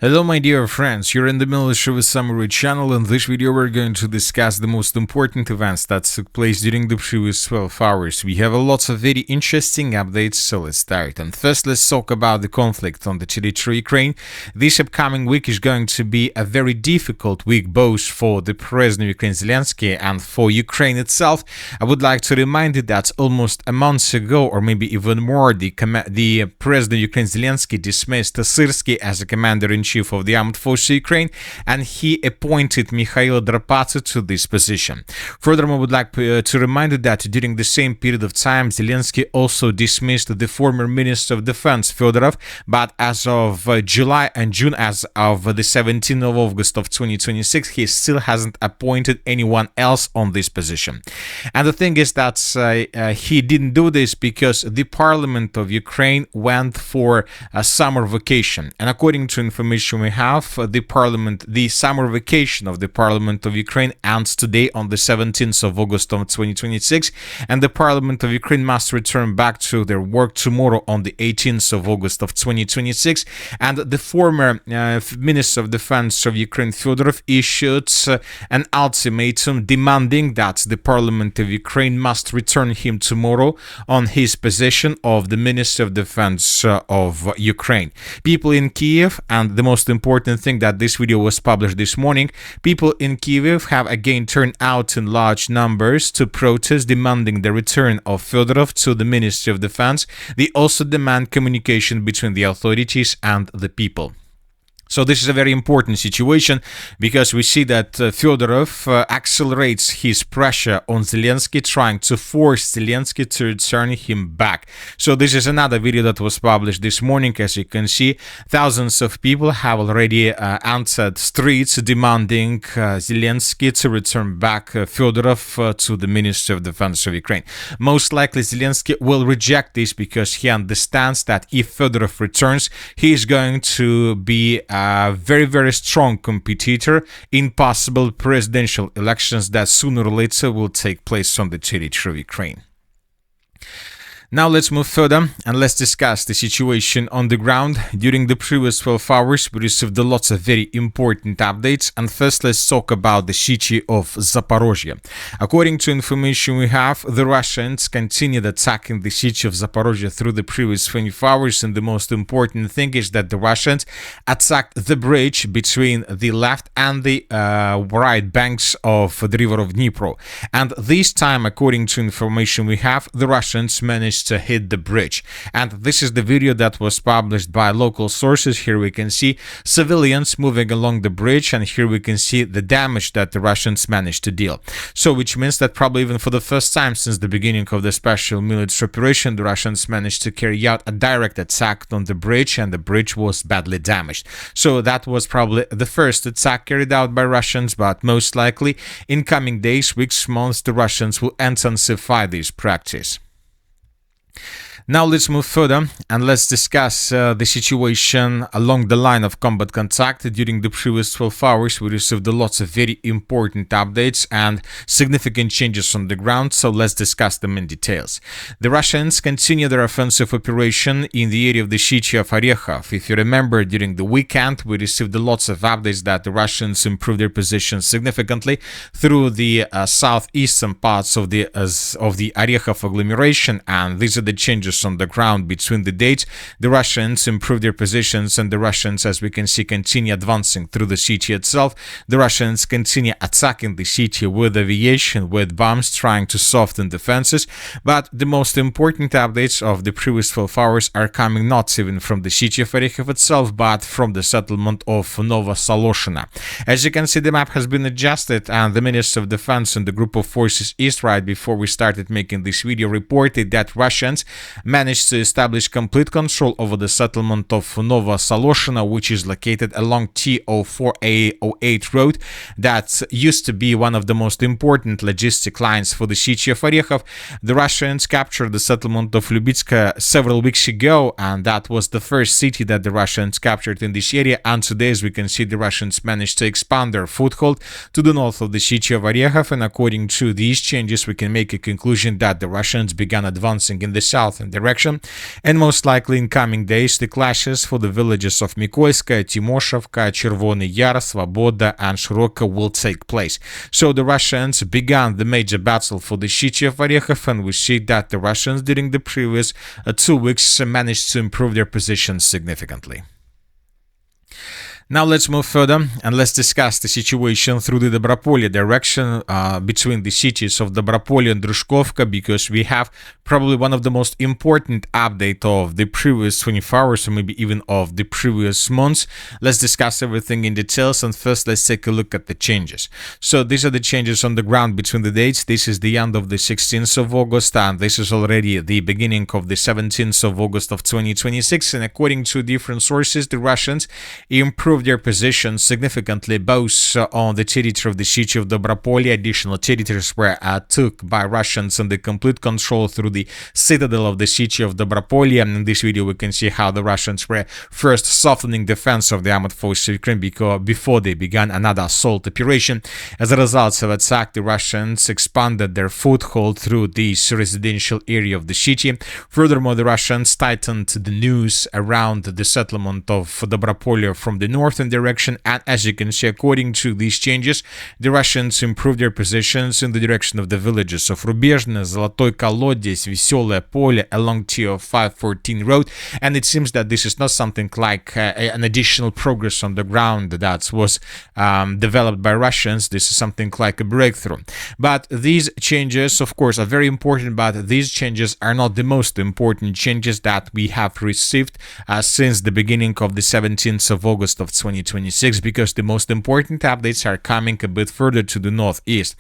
Hello my dear friends, you're in the Military Summary channel. In this video we're going to discuss the most important events that took place during the previous 12 hours. We have lots of very interesting updates, so let's start. And first let's talk about the conflict on the territory of Ukraine. This upcoming week is going to be a very difficult week both for the President of Ukraine Zelensky and for Ukraine itself. I would like to remind you that almost a month ago, or maybe even more, the President of Ukraine Zelensky dismissed Syrsky as a commander-in-chief of the Armed Forces of Ukraine, and he appointed Mikhail Drapatso to this position. Furthermore, I would like to remind you that during the same period of time, Zelensky also dismissed the former Minister of Defense, Fedorov, but as of July and June, as of the 17th of August of 2026, he still hasn't appointed anyone else on this position. And the thing is that he didn't do this because the Parliament of Ukraine went for a summer vacation, and according to information we have, the summer vacation of the Parliament of Ukraine ends today on the 17th of August of 2026, and the Parliament of Ukraine must return back to their work tomorrow on the 18th of August of 2026. And the former Minister of Defense of Ukraine, Fedorov, issued an ultimatum demanding that the Parliament of Ukraine must return him tomorrow on his position of the Minister of Defense of Ukraine. People in Kyiv, and the most important thing that this video was published this morning, people in Kyiv have again turned out in large numbers to protest, demanding the return of Fedorov to the Ministry of Defense. They also demand communication between the authorities and the people. So this is a very important situation because we see that Fedorov accelerates his pressure on Zelensky, trying to force Zelensky to return him back. So this is another video that was published this morning. As you can see, thousands of people have already entered streets demanding Zelensky to return back Fedorov to the Ministry of Defense of Ukraine. Most likely Zelensky will reject this because he understands that if Fedorov returns, he is going to be a very strong competitor in possible presidential elections that sooner or later will take place on the territory of Ukraine. Now let's move further and let's discuss the situation on the ground. During the previous 12 hours, we received lots of very important updates, and first let's talk about the city of Zaporizhzhia. According to information we have, the Russians continued attacking the city of Zaporizhzhia through the previous 24 hours, and the most important thing is that the Russians attacked the bridge between the left and the right banks of the river of Dnieper. And this time, according to information we have, the Russians managed to hit the bridge. And this is the video that was published by local sources. Here we can see civilians moving along the bridge, and here we can see the damage that the Russians managed to deal. So which means that probably even for the first time since the beginning of the special military operation, the Russians managed to carry out a direct attack on the bridge, and the bridge was badly damaged. So that was probably the first attack carried out by Russians, but most likely in coming days, weeks, months, the Russians will intensify this practice. Now let's move further and let's discuss the situation along the line of combat contact. During the previous 12 hours, we received lots of very important updates and significant changes on the ground, so let's discuss them in details. The Russians continue their offensive operation in the area of the city of Orekhov. If you remember, during the weekend, we received lots of updates that the Russians improved their position significantly through the southeastern parts of the Orekhov agglomeration, and these are the changes on the ground between the dates. The Russians improved their positions, and the Russians, as we can see, continue advancing through the city itself. The Russians continue attacking the city with aviation, with bombs, trying to soften defenses. But the most important updates of the previous 12 hours are coming not even from the city of Orekhov itself, but from the settlement of Novosoloshyne. As you can see, the map has been adjusted, and the Minister of Defense and the group of forces East, right before we started making this video, reported that Russians managed to establish complete control over the settlement of Novosoloshyne, which is located along T04A08 road that used to be one of the most important logistic lines for the city of Orekhov. The Russians captured the settlement of Lubitska several weeks ago, and that was the first city that the Russians captured in this area. And today, as we can see, the Russians managed to expand their foothold to the north of the city of Orekhov, and according to these changes, we can make a conclusion that the Russians began advancing in the south and direction. And most likely in coming days, the clashes for the villages of Mykolaiskaya, Timoshovka, Chervony Yar, Svoboda, and Shiroka will take place. So the Russians began the major battle for the city of Orekhov, and we see that the Russians during the previous 2 weeks managed to improve their position significantly. Now let's move further and let's discuss the situation through the Dobropolye direction between the cities of Dobropolye and Druzhkovka, because we have probably one of the most important updates of the previous 24 hours or maybe even of the previous months. Let's discuss everything in details, and first let's take a look at the changes. So these are the changes on the ground between the dates. This is the end of the 16th of August and this is already the beginning of the 17th of August of 2026, and according to different sources, the Russians improved their position significantly both on the territory of the city of Dobropolye. Additional territories were took by Russians under complete control through the citadel of the city of Dobropolye. And in this video we can see how the Russians were first softening defense of the armed forces of Ukraine before they began another assault operation. As a result of attack, the Russians expanded their foothold through this residential area of the city. Furthermore, the Russians tightened the noose around the settlement of Dobropolye from the northern direction, and as you can see, according to these changes, the Russians improved their positions in the direction of the villages of Rubezhne, Zolotoy Kolodец, Veselое Polye along TO514 road, and it seems that this is not something like an additional progress on the ground that was developed by Russians. This is something like a breakthrough. But these changes, of course, are very important, but these changes are not the most important changes that we have received since the beginning of the 17th of August of 2026, because the most important updates are coming a bit further to the northeast.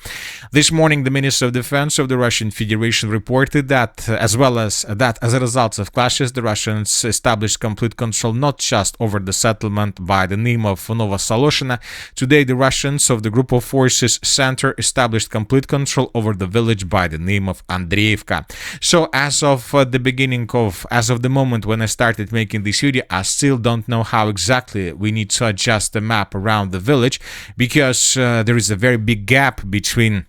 This morning, the Minister of Defense of the Russian Federation reported that, as a result of clashes, the Russians established complete control not just over the settlement by the name of Novosoloshyne. Today, the Russians of the Group of Forces Center established complete control over the village by the name of Andriivka. So, as of the moment when I started making this video, I still don't know how exactly we need to adjust the map around the village, because there is a very big gap between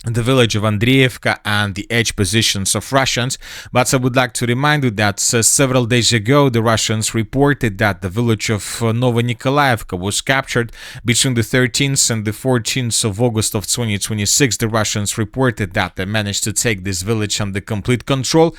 the village of Andriivka and the edge positions of Russians. But I would like to remind you that several days ago the Russians reported that the village of Novonikolaevka was captured between the 13th and the 14th of August of 2026. The Russians reported that they managed to take this village under complete control,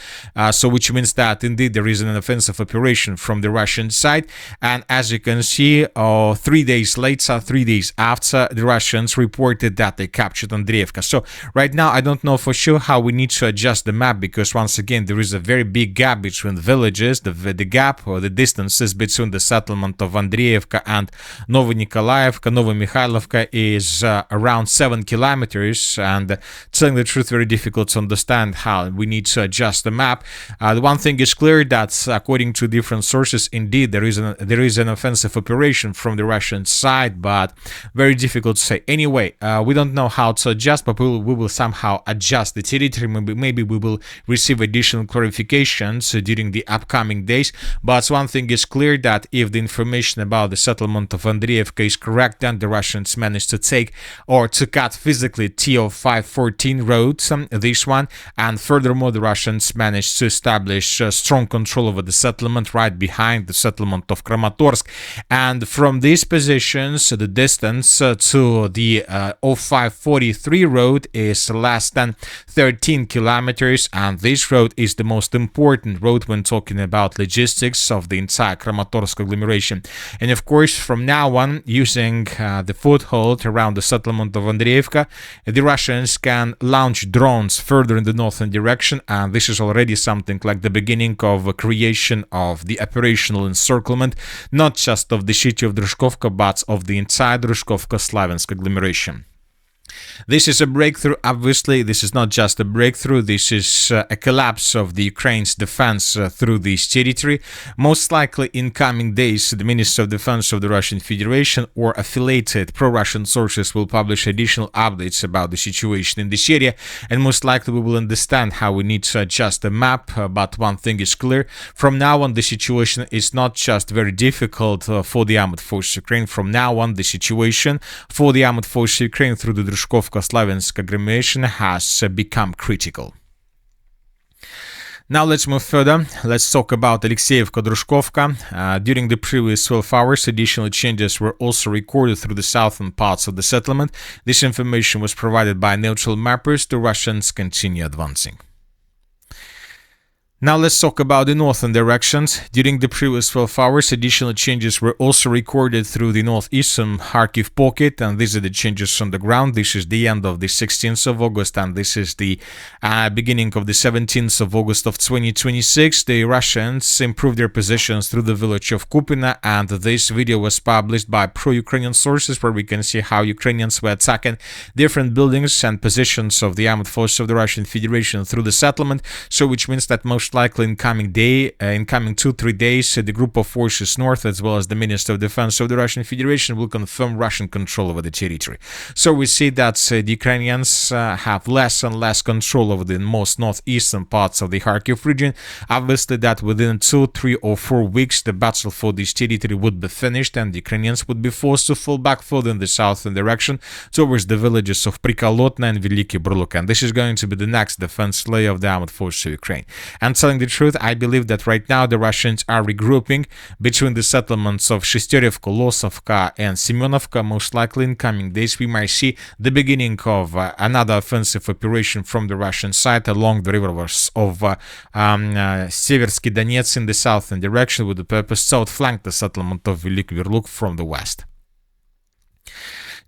so which means that indeed there is an offensive operation from the Russian side. And as you can see, 3 days later, 3 days after, the Russians reported that they captured Andriivka. So right now, I don't know for sure how we need to adjust the map, because once again, there is a very big gap between villages. The gap or the distances between the settlement of Andriivka and Novonikolaevka, Novomikhailivka is around 7 kilometers, and telling the truth, very difficult to understand how we need to adjust the map. The one thing is clear, that according to different sources, indeed there is an offensive operation from the Russian side, but very difficult to say. Anyway, we don't know how to adjust, but we will somehow adjust the territory. Maybe we will receive additional clarifications during the upcoming days. But one thing is clear, that if the information about the settlement of Andriivka is correct, then the Russians managed to take or to cut physically TO514 road, this one, and furthermore the Russians managed to establish strong control over the settlement right behind the settlement of Kramatorsk. And from these positions, the distance to the 0543 road is less than 13 kilometers, and this road is the most important road when talking about logistics of the entire Kramatorsk agglomeration. And of course, from now on, using the foothold around the settlement of Andriivka, the Russians can launch drones further in the northern direction, and this is already something like the beginning of a creation of the operational encirclement, not just of the city of Druzhkovka, but of the entire Druzhkovka-Slaviansk agglomeration. This is a breakthrough. Obviously, this is not just a breakthrough, this is a collapse of the Ukraine's defense through this territory. Most likely in coming days, the Minister of Defense of the Russian Federation or affiliated pro-Russian sources will publish additional updates about the situation in this area, and most likely we will understand how we need to adjust the map. But one thing is clear, from now on the situation is not just very difficult for the armed forces of Ukraine. From now on the situation for the armed forces of Ukraine through the Druzhkovka-Slaviansk agglomeration has become critical. Now let's move further. Let's talk about Alexeyevka Druzhkovka. During the previous 12 hours, additional changes were also recorded through the southern parts of the settlement. This information was provided by neutral mappers. The Russians continue advancing. Now let's talk about the northern directions. During the previous 12 hours, additional changes were also recorded through the northeastern Kharkiv pocket, and these are the changes on the ground. This is the end of the 16th of August, and this is the beginning of the 17th of August of 2026. The Russians improved their positions through the village of Kupina, and this video was published by pro-Ukrainian sources, where we can see how Ukrainians were attacking different buildings and positions of the armed forces of the Russian Federation through the settlement. So which means that most likely in coming 2-3 days, the group of forces north, as well as the Minister of Defense of the Russian Federation, will confirm Russian control over the territory. So we see that the Ukrainians have less and less control over the most northeastern parts of the Kharkiv region. Obviously that within 2, 3 or 4 weeks the battle for this territory would be finished, and the Ukrainians would be forced to fall back further in the southern direction towards the villages of Prikolotna and Veliki Burluk, and this is going to be the next defense layer of the armed forces of Ukraine. And telling the truth, I believe that right now the Russians are regrouping between the settlements of Shesterevka, Losovka and Semenovka. Most likely in coming days we might see the beginning of another offensive operation from the Russian side along the rivers of Seversky Donets in the southern direction, with the purpose to outflank the settlement of Veliki Burluk from the west.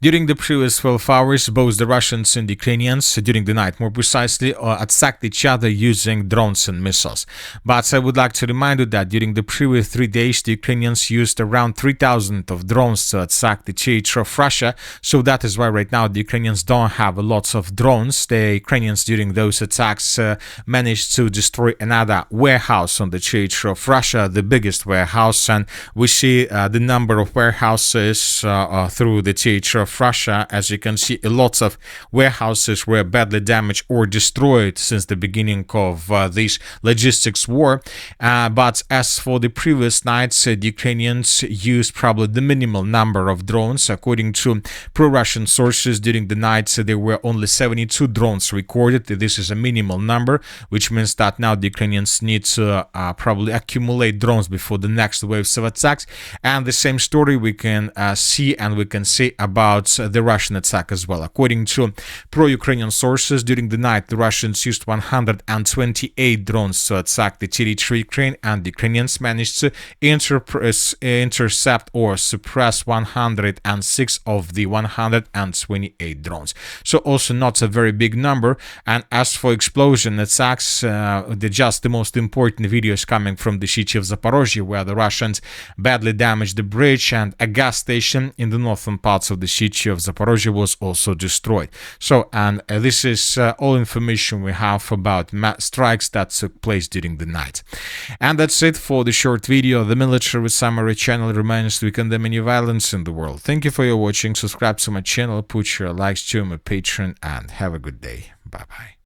During the previous 12 hours, both the Russians and the Ukrainians, during the night more precisely, attacked each other using drones and missiles. But I would like to remind you that during the previous 3 days, the Ukrainians used around 3,000 of drones to attack the territory of Russia. So that is why right now the Ukrainians don't have lots of drones. The Ukrainians during those attacks managed to destroy another warehouse on the territory of Russia, the biggest warehouse, and we see the number of warehouses through the territory of Russia. As you can see, lots of warehouses were badly damaged or destroyed since the beginning of this logistics war. But as for the previous nights, the Ukrainians used probably the minimal number of drones. According to pro-Russian sources, during the nights there were only 72 drones recorded. This is a minimal number, which means that now the Ukrainians need to probably accumulate drones before the next waves of attacks. And the same story we can see and we can say about the Russian attack as well. According to pro-Ukrainian sources, during the night the Russians used 128 drones to attack the territory of Ukraine, and the Ukrainians managed to intercept or suppress 106 of the 128 drones. So also not a very big number. And as for explosion attacks, the most important video is coming from the city of Zaporizhzhia, where the Russians badly damaged the bridge, and a gas station in the northern parts of the city of Zaporizhzhia was also destroyed. So, and this is all information we have about strikes that took place during the night. And that's it for the short video. The military summary channel remains to condemn any violence in the world. Thank you for your watching. Subscribe to my channel, put your likes to my Patreon, and have a good day. Bye bye.